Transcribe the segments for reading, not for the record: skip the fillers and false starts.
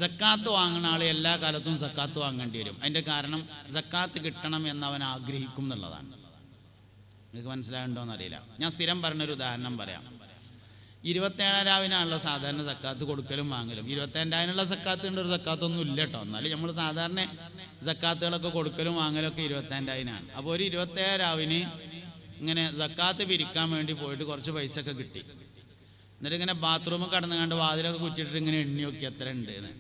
സക്കാത്ത് വാങ്ങുന്ന ആൾ എല്ലാ കാലത്തും സക്കാത്ത് വാങ്ങേണ്ടി വരും. അതിൻ്റെ കാരണം സക്കാത്ത് കിട്ടണം എന്നവൻ ആഗ്രഹിക്കും എന്നുള്ളതാണ്. നിങ്ങൾക്ക് മനസ്സിലാകുന്നുണ്ടോയെന്ന് അറിയില്ല. ഞാൻ സ്ഥിരം പറഞ്ഞൊരു ഉദാഹരണം പറയാം. 27,000 സാധാരണ സക്കാത്ത് കൊടുക്കലും വാങ്ങലും. 25,000 സക്കാത്ത് ഉണ്ട്, ഒരു സക്കാത്തൊന്നും ഇല്ല കേട്ടോ. എന്നാലും നമ്മൾ സാധാരണ സക്കാത്തുകളൊക്കെ കൊടുക്കലും വാങ്ങലൊക്കെ 25,000. അപ്പോൾ ഒരു 27,000 ഇങ്ങനെ സക്കാത്ത് പിരിക്കാൻ വേണ്ടി പോയിട്ട് കുറച്ച് പൈസ ഒക്കെ കിട്ടി. എന്നിട്ട് ഇങ്ങനെ ബാത്റൂമിൽ കടന്നു കണ്ട് വാതിലൊക്കെ കുറ്റിയിട്ട് ഇങ്ങനെ എണ്ണി നോക്കി എത്ര ഉണ്ട് എന്ന്.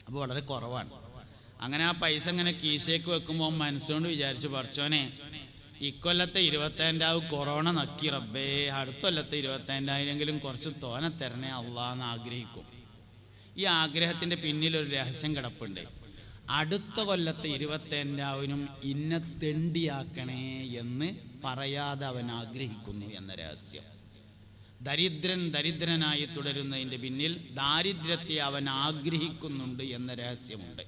അപ്പോൾ വളരെ കുറവാണ്. അങ്ങനെ ആ പൈസ ഇങ്ങനെ കീശയ്ക്ക് വെക്കുമ്പോൾ മനസ്സുകൊണ്ട് വിചാരിച്ചു, പടച്ചോനെ ഇക്കൊല്ലത്തെ 25,000 കൊറോണ നക്കി റബ്ബേ, അടുത്ത കൊല്ലത്തെ 25,000 കുറച്ച് തോനെ തരണേ അള്ളാന്ന് ആഗ്രഹിക്കും. ഈ ആഗ്രഹത്തിൻ്റെ പിന്നിലൊരു രഹസ്യം കിടപ്പുണ്ട്. അടുത്ത കൊല്ലത്തെ 25,000 ഇന്നെ തെണ്ടിയാക്കണേ എന്ന് പറയാതെ അവൻ ആഗ്രഹിക്കുന്നു എന്ന രഹസ്യം. ദരിദ്രനായി തുടരുന്നതിൻ്റെ പിന്നിൽ ദാരിദ്ര്യത്തെ അവൻ ആഗ്രഹിക്കുന്നുണ്ട് എന്ന രഹസ്യമുണ്ട്.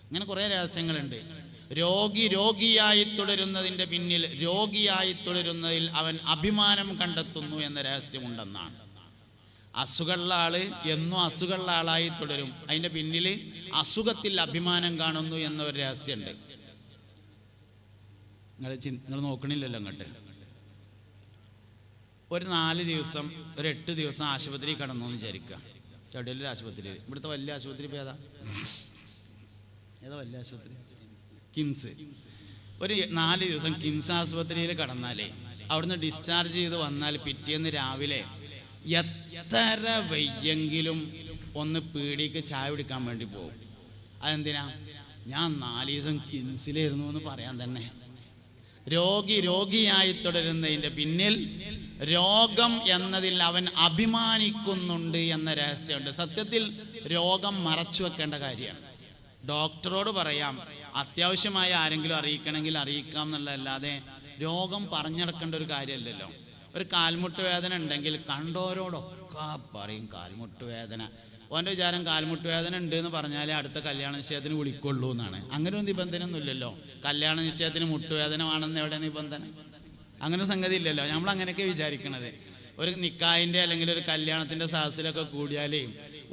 ഇങ്ങനെ കുറേ രഹസ്യങ്ങളുണ്ട്. രോഗിയായി തുടരുന്നതിൻ്റെ പിന്നിൽ, രോഗിയായി തുടരുന്നതിൽ അവൻ അഭിമാനം കണ്ടെത്തുന്നു എന്ന രഹസ്യമുണ്ടെന്നാണ്. അസുഖമുള്ള ആള് എന്നും അസുഖമുള്ള ആളായി തുടരും. അതിൻ്റെ പിന്നിൽ അസുഖത്തിൽ അഭിമാനം കാണുന്നു എന്നൊരു രഹസ്യമുണ്ട്. നിങ്ങൾ നോക്കണില്ലല്ലോ അങ്ങോട്ട്. ഒരു 4 ദിവസം, ഒരു 8 ദിവസം ആശുപത്രി കടന്നു എന്ന് വിചാരിക്കുക. ചടിയൊരു ആശുപത്രിയിൽ, ഇവിടുത്തെ വലിയ ആശുപത്രി ഇപ്പോൾ ഏതാ വലിയ ആശുപത്രി? കിംസ്. ഒരു 4 ദിവസം കിംസ് ആശുപത്രിയിൽ കടന്നാലേ അവിടുന്ന് ഡിസ്ചാർജ് ചെയ്ത് വന്നാൽ പിറ്റേന്ന് രാവിലെ എത്ര വയ്യെങ്കിലും ഒന്ന് പീടിക്ക് ചായ കുടിക്കാൻ വേണ്ടി പോകും. അതെന്തിനാ? ഞാൻ 4 ദിവസം കിംസിലായിരുന്നു എന്ന് പറയാൻ തന്നെ. രോഗിയായി തുടരുന്നതിൻ്റെ പിന്നിൽ രോഗം എന്നതിൽ അവൻ അഭിമാനിക്കുന്നുണ്ട് എന്ന രഹസ്യമുണ്ട്. സത്യത്തിൽ രോഗം മറച്ചു വെക്കേണ്ട കാര്യമാണ്. ഡോക്ടറോട് പറയാം, അത്യാവശ്യമായ ആരെങ്കിലും അറിയിക്കണമെങ്കിൽ അറിയിക്കാം എന്നുള്ളതല്ലാതെ രോഗം പറഞ്ഞെടുക്കേണ്ട ഒരു കാര്യമല്ലല്ലോ. ഒരു കാൽമുട്ട് വേദന ഉണ്ടെങ്കിൽ കണ്ടോരോടൊക്കെ പറയും കാൽമുട്ട് വേദന. ഓൻ്റെ വിചാരം കാൽമുട്ട് വേദന ഉണ്ട് എന്ന് പറഞ്ഞാലേ അടുത്ത കല്യാണ നിശ്ചയത്തിന് വിളിക്കുള്ളൂ എന്നാണ്. അങ്ങനെ ഒരു നിബന്ധനയൊന്നും ഇല്ലല്ലോ. കല്യാണ നിശ്ചയത്തിന് മുട്ടുവേദന ആണെന്ന് എവിടെ നിബന്ധന? അങ്ങനെ സംഗതി ഇല്ലല്ലോ. നമ്മൾ അങ്ങനെയൊക്കെ വിചാരിക്കണത്. ഒരു നിക്കാഹിൻ്റെ അല്ലെങ്കിൽ ഒരു കല്യാണത്തിൻ്റെ സാഹസിലൊക്കെ കൂടിയാലേ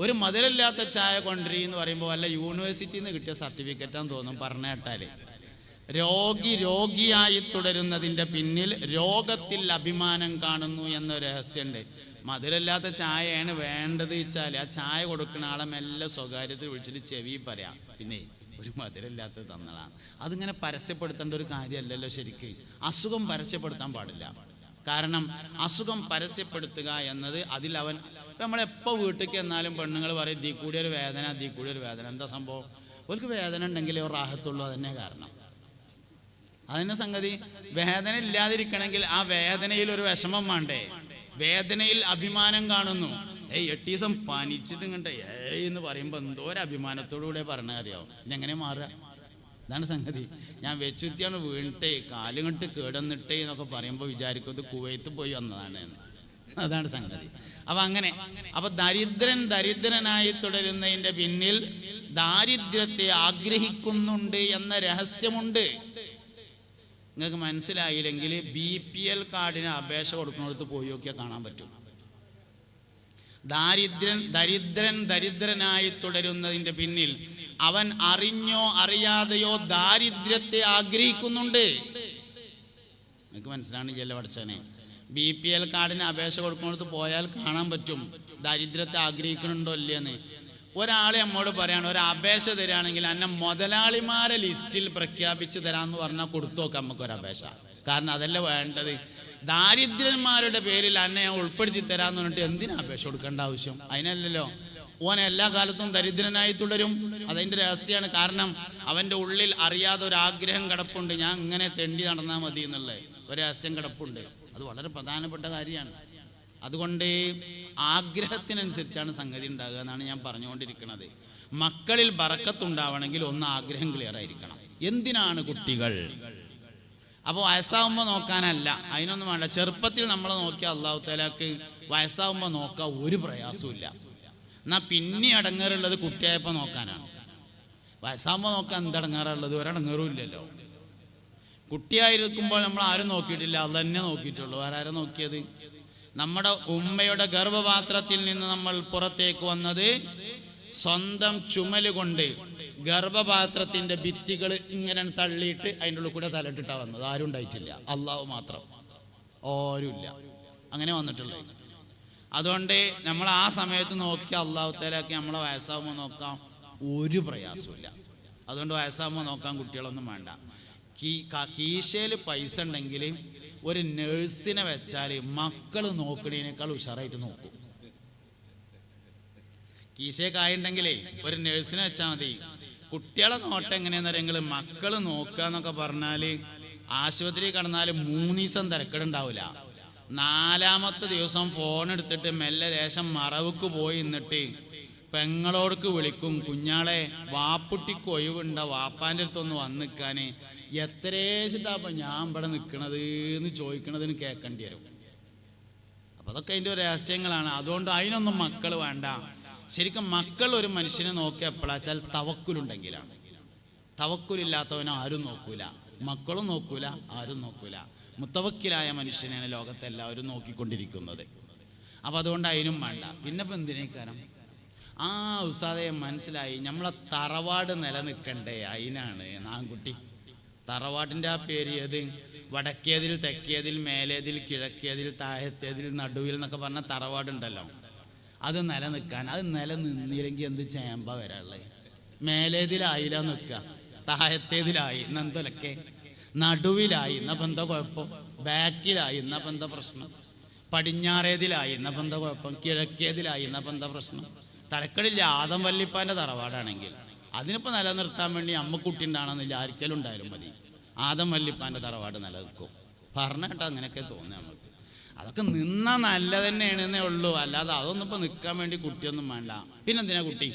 ഒരു മധുരമില്ലാത്ത ചായ കൊണ്ടുവരികയെന്ന് പറയുമ്പോൾ വല്ല യൂണിവേഴ്സിറ്റിയിൽ നിന്ന് കിട്ടിയ സർട്ടിഫിക്കറ്റാന്ന് തോന്നും പറഞ്ഞു കേട്ടാൽ. രോഗിയായി തുടരുന്നതിൻ്റെ പിന്നിൽ രോഗത്തിൽ അഭിമാനം കാണുന്നു എന്നൊരു രഹസ്യമുണ്ട്. മധുരമില്ലാത്ത ചായയാണ് വേണ്ടത് വെച്ചാൽ ആ ചായ കൊടുക്കുന്ന ആളെ മെല്ലെ സ്വകാര്യത്തിൽ വിളിച്ചിട്ട് ചെവി പറയാം, പിന്നെ ഒരു മധുരമില്ലാത്തത് തന്നതാണ്. അതിങ്ങനെ പരസ്യപ്പെടുത്തേണ്ട ഒരു കാര്യമല്ലല്ലോ ശരിക്ക്. അസുഖം പരസ്യപ്പെടുത്താൻ പാടില്ല. കാരണം അസുഖം പരസ്യപ്പെടുത്തുക എന്നത് അതിൽ അവൻ, നമ്മളെപ്പോൾ വീട്ടിലേക്ക് എന്നാലും പെണ്ണുങ്ങൾ പറയും ദീ കൂടിയൊരു വേദന, ദീ കൂടിയൊരു വേദന. എന്താ സംഭവം? അവർക്ക് വേദന ഉണ്ടെങ്കിലേ ഒരു റാഹത്തുള്ളൂ. അതന്നെ കാരണം. അതിൻ്റെ സംഗതി വേദന ഇല്ലാതിരിക്കണമെങ്കിൽ ആ വേദനയിൽ ഒരു വിഷമം വേണ്ടേ? വേദനയിൽ അഭിമാനം കാണുന്നു. 8 ദിവസം പനിച്ചിട്ട് ഇങ്ങോട്ടെ എന്ന് പറയുമ്പോൾ എന്തോ ഒരു അഭിമാനത്തോടുകൂടെ പറഞ്ഞ അറിയാവും. ഇതെങ്ങനെ മാറുക? ഇതാണ് സംഗതി. ഞാൻ വെച്ചുത്തിയാണ് വീണിട്ടേ കാലുകെട്ട് കേടന്നിട്ടേ എന്നൊക്കെ പറയുമ്പോൾ വിചാരിക്കും ഇത് കുവൈത്ത് പോയി വന്നതാണ് എന്ന്. അതാണ് സംഗതി. അപ്പം അങ്ങനെ ദരിദ്രനായി തുടരുന്നതിൻ്റെ പിന്നിൽ ദാരിദ്ര്യത്തെ ആഗ്രഹിക്കുന്നുണ്ട് എന്ന രഹസ്യമുണ്ട്. നിങ്ങൾക്ക് മനസ്സിലായില്ലെങ്കിൽ BPL കാർഡിന് അപേക്ഷ കൊടുക്കുന്നിടത്ത് പോയി നോക്കിയാൽ കാണാൻ പറ്റും. ദരിദ്രനായി തുടരുന്നതിൻ്റെ പിന്നിൽ അവൻ അറിഞ്ഞോ അറിയാതെയോ ദാരിദ്ര്യത്തെ ആഗ്രഹിക്കുന്നുണ്ട്. നിങ്ങൾക്ക് മനസ്സിലാണെങ്കിലല്ലേ പഠിച്ചനെ? BPL കാർഡിന് അപേക്ഷ കൊടുക്കുന്നിടത്ത് പോയാൽ കാണാൻ പറ്റും ദാരിദ്ര്യത്തെ ആഗ്രഹിക്കുന്നുണ്ടോ ഇല്ലയെന്ന്. ഒരാളെ നമ്മോട് പറയാണ്, ഒരു അപേക്ഷ തരികയാണെങ്കിൽ എന്നെ മുതലാളിമാരെ ലിസ്റ്റിൽ പ്രഖ്യാപിച്ച് തരാമെന്ന് പറഞ്ഞാൽ കൊടുത്തു നോക്കാം നമുക്കൊരു അപേക്ഷ. കാരണം അതല്ല വേണ്ടത്. ദാരിദ്ര്യന്മാരുടെ പേരിൽ എന്നെ ഉൾപ്പെടുത്തി തരാമെന്ന് പറഞ്ഞിട്ട് എന്തിനാ അപേക്ഷ കൊടുക്കേണ്ട ആവശ്യം? അതിനല്ലല്ലോ. ഓൻ എല്ലാ കാലത്തും ദരിദ്രനായി തുടരും. അതിൻ്റെ രഹസ്യമാണ്. കാരണം അവൻ്റെ ഉള്ളിൽ അറിയാതെ ഒരു ആഗ്രഹം കിടപ്പുണ്ട്. ഞാൻ ഇങ്ങനെ തെണ്ടി നടന്നാൽ മതി എന്നുള്ള ഒരു രഹസ്യം കിടപ്പുണ്ട്. അത് വളരെ പ്രധാനപ്പെട്ട കാര്യമാണ്. അതുകൊണ്ട് ആഗ്രഹത്തിനനുസരിച്ചാണ് സംഗതി ഉണ്ടാകുക എന്നാണ് ഞാൻ പറഞ്ഞുകൊണ്ടിരിക്കുന്നത്. മക്കളിൽ ബറക്കത്തുണ്ടാവണമെങ്കിൽ ഒന്ന് ആഗ്രഹം ക്ലിയർ ആയിരിക്കണം. എന്തിനാണ് കുട്ടികൾ? അപ്പോൾ വയസ്സാവുമ്പോൾ നോക്കാനല്ല, അതിനൊന്നും വേണ്ട. ചെറുപ്പത്തിൽ നമ്മളെ നോക്കിയാൽ അള്ളാഹു തആലക്ക് വയസ്സാവുമ്പോൾ നോക്കാൻ ഒരു പ്രയാസവും ഇല്ല. എന്നാൽ പിന്നെ അടങ്ങാറുള്ളത് കുട്ടിയായപ്പോൾ നോക്കാനാണ്. വയസ്സാകുമ്പോൾ നോക്കാൻ എന്തടങ്ങാറുള്ളത്? ഒരടങ്ങാറും ഇല്ലല്ലോ. കുട്ടിയായിരിക്കുമ്പോൾ നമ്മൾ ആരും നോക്കിയിട്ടില്ല, അത് തന്നെ നോക്കിയിട്ടുള്ളൂ. ആരാരും നോക്കിയത്? നമ്മുടെ ഉമ്മയുടെ ഗർഭപാത്രത്തിൽ നിന്ന് നമ്മൾ പുറത്തേക്ക് വന്നത് സ്വന്തം ചുമല് കൊണ്ട് ഗർഭപാത്രത്തിന്റെ ഭിത്തികൾ ഇങ്ങനെ തള്ളിയിട്ട് അതിൻ്റെ ഉള്ളിൽ കൂടെ തലട്ടിട്ടാ വന്നത്. ആരും ഉണ്ടായിട്ടില്ല, അള്ളാഹു മാത്രം, ആരുമില്ല അങ്ങനെ വന്നിട്ടുള്ളത്. അതുകൊണ്ട് നമ്മൾ ആ സമയത്ത് നോക്കി അള്ളാഹു തആലക്ക് നമ്മളെ വയസ്സാകുമ്പോൾ നോക്കാം, ഒരു പ്രയാസമില്ല. അതുകൊണ്ട് വയസ്സാകുമ്പോൾ നോക്കാൻ കുട്ടികളൊന്നും വേണ്ട. കീശയിൽ പൈസ ഉണ്ടെങ്കിൽ ഒരു നഴ്സിനെ വെച്ചാൽ മക്കൾ നോക്കണേനേക്കാൾ ഉഷാറായിട്ട് നോക്കും. കീശയെ കായുണ്ടെങ്കിലേ ഒരു നഴ്സിനെ വെച്ചാൽ മതി. കുട്ടികളെ നോട്ടം എങ്ങനെയാണെന്ന് അറിയെങ്കിൽ മക്കൾ നോക്കുക എന്നൊക്കെ പറഞ്ഞാൽ ആശുപത്രിയിൽ കിടന്നാൽ 3 ദിവസം തിരക്കേടുണ്ടാവില്ല. 4ാമത്തെ ദിവസം ഫോൺ എടുത്തിട്ട് മെല്ലെ ലേശം മറവുക്ക് പോയി നിന്നിട്ട് പെങ്ങളോടക്ക് വിളിക്കും, കുഞ്ഞാളെ വാപ്പുട്ടിക്ക് ഒഴിവുണ്ടോ, വാപ്പാൻ്റെ അടുത്തൊന്ന് വന്ന് നിൽക്കാൻ. എത്രേച്ചിട്ടാപ്പം ഞാൻ ഇവിടെ നിൽക്കണത് എന്ന് ചോദിക്കണതിന് കേൾക്കേണ്ടി വരും. അപ്പം അതൊക്കെ അതിൻ്റെ ഒരു രഹസ്യങ്ങളാണ്. അതുകൊണ്ട് അതിനൊന്നും മക്കൾ വേണ്ട. ശരിക്കും മക്കൾ ഒരു മനുഷ്യനെ നോക്കി എപ്പോഴാച്ചാൽ തവക്കുലുണ്ടെങ്കിലാണ്. തവക്കുലില്ലാത്തവനെ ആരും നോക്കൂല, മക്കളും നോക്കൂല, ആരും നോക്കൂല. മുത്തവക്കിലായ മനുഷ്യനെയാണ് ലോകത്തെല്ലാവരും നോക്കിക്കൊണ്ടിരിക്കുന്നത്. അപ്പം അതുകൊണ്ട് അതിനും വേണ്ട. പിന്നെ ഇപ്പം എന്തിനേക്കാരം ആ ഉസ്താദെ മനസ്സിലായി, നമ്മളെ തറവാട് നിലനിൽക്കണ്ടേ, അതിനാണ് ആൺകുട്ടി. തറവാട്ടിൻ്റെ ആ പേര് ഏത്? വടക്കേതിൽ, തെക്കേതിൽ, മേലേതിൽ, കിഴക്കേതിൽ, താഴത്തേതിൽ, നടുവിൽ എന്നൊക്കെ പറഞ്ഞ തറവാടുണ്ടല്ലോ. അത് നിലനിൽക്കാൻ, അത് നിലനിന്നില്ലെങ്കിൽ എന്ത് ചേമ്പാ വരാനുള്ളത്? മേലേതിലായില്ല നിൽക്കുക, താഴത്തേതിലായി എന്നെന്തൊക്കെ, നടുവിലായി എന്നപ്പം എന്താ കുഴപ്പം, ബാക്കിലായി എന്നപ്പം എന്താ പ്രശ്നം, പടിഞ്ഞാറേതിലായി എന്നപ്പം എന്താ കുഴപ്പം, കിഴക്കേതിലായി എന്നപ്പം എന്താ പ്രശ്നം? തരക്കടില്ല. ആദം വല്ലിപ്പാൻ്റെ തറവാടാണെങ്കിൽ അതിനിപ്പോൾ നിലനിർത്താൻ വേണ്ടി അമ്മക്കുട്ടി ഉണ്ടാണെന്നില്ല, ആർക്കെങ്കിലും ഉണ്ടായാലും മതി. ആദം വല്ലിപ്പാൻ്റെ തറവാട് നിലനിൽക്കും. പറഞ്ഞ കേട്ടോ അങ്ങനെയൊക്കെ തോന്നുക നമുക്ക്. അതൊക്കെ നിന്നാൽ നല്ല തന്നെയാണെന്നേ ഉള്ളൂ, അല്ലാതെ അതൊന്നും ഇപ്പോൾ നിൽക്കാൻ വേണ്ടി കുട്ടിയൊന്നും വേണ്ട. പിന്നെന്തിനാ കുട്ടി?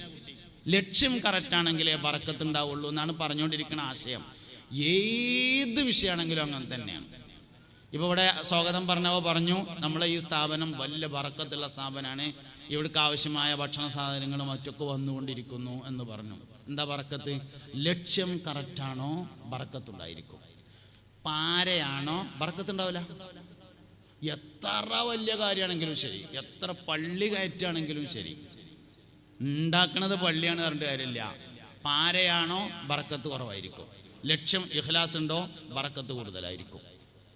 ലക്ഷ്യം കറക്റ്റാണെങ്കിലേ ബറക്കത്തുണ്ടാവുള്ളൂ എന്നാണ് പറഞ്ഞുകൊണ്ടിരിക്കുന്ന ആശയം. ഏത് വിഷയമാണെങ്കിലും അങ്ങനെ തന്നെയാണ്. ഇപ്പോൾ ഇവിടെ സ്വാഗതം പറഞ്ഞവ പറഞ്ഞു, നമ്മളെ ഈ സ്ഥാപനം വലിയ ബറക്കത്തുള്ള സ്ഥാപനമാണ്, ഇവിടേക്ക് ആവശ്യമായ ഭക്ഷണ സാധനങ്ങളും മറ്റൊക്കെ വന്നുകൊണ്ടിരിക്കുന്നു എന്ന് പറഞ്ഞു. എന്താ ബറക്കത്ത്? ലക്ഷ്യം കറക്റ്റാണോ ബറക്കത്തുണ്ടായിരിക്കും. പാരയാണോ ബറക്കത്തുണ്ടാവില്ല. എത്ര വലിയ കാര്യമാണെങ്കിലും ശരി, എത്ര പള്ളി കയറ്റാണെങ്കിലും ശരി, ഉണ്ടാക്കുന്നത് പള്ളിയാണ് പറഞ്ഞിട്ട് കാര്യമില്ല. പാരയാണോ ബറക്കത്ത് കുറവായിരിക്കും. ലക്ഷ്യം ഇഖ്ലാസ് ഉണ്ടോ ബറക്കത്ത് കൂടുതലായിരിക്കും.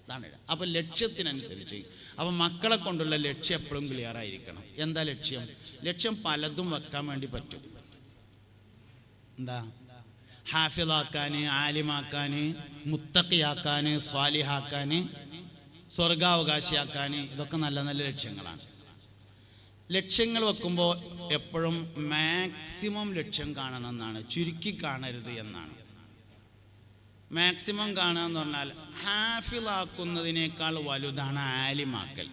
അതാണ്. അപ്പം ലക്ഷ്യത്തിനനുസരിച്ച് അപ്പം മക്കളെ കൊണ്ടുള്ള ലക്ഷ്യം എപ്പോഴും ക്ലിയർ ആയിരിക്കണം. എന്താ ലക്ഷ്യം? ലക്ഷ്യം പലതും വെക്കാൻ വേണ്ടി പറ്റും. എന്താ? ഹാഫിളാക്കാൻ, ആലിമാക്കാൻ, മുത്തഖിയാക്കാൻ, സ്വാലിഹാക്കാൻ, സ്വർഗാവകാശിയാക്കാൻ, ഇതൊക്കെ നല്ല നല്ല ലക്ഷ്യങ്ങളാണ്. ലക്ഷ്യങ്ങൾ വെക്കുമ്പോൾ എപ്പോഴും മാക്സിമം ലക്ഷ്യം കാണണം എന്നാണ്, ചുരുക്കി കാണരുത് എന്നാണ്. മാക്സിമം കാണുക എന്ന് പറഞ്ഞാൽ ഹാഫിളാക്കുന്നതിനേക്കാൾ വലുതാണ് ആലിമാക്കൽ.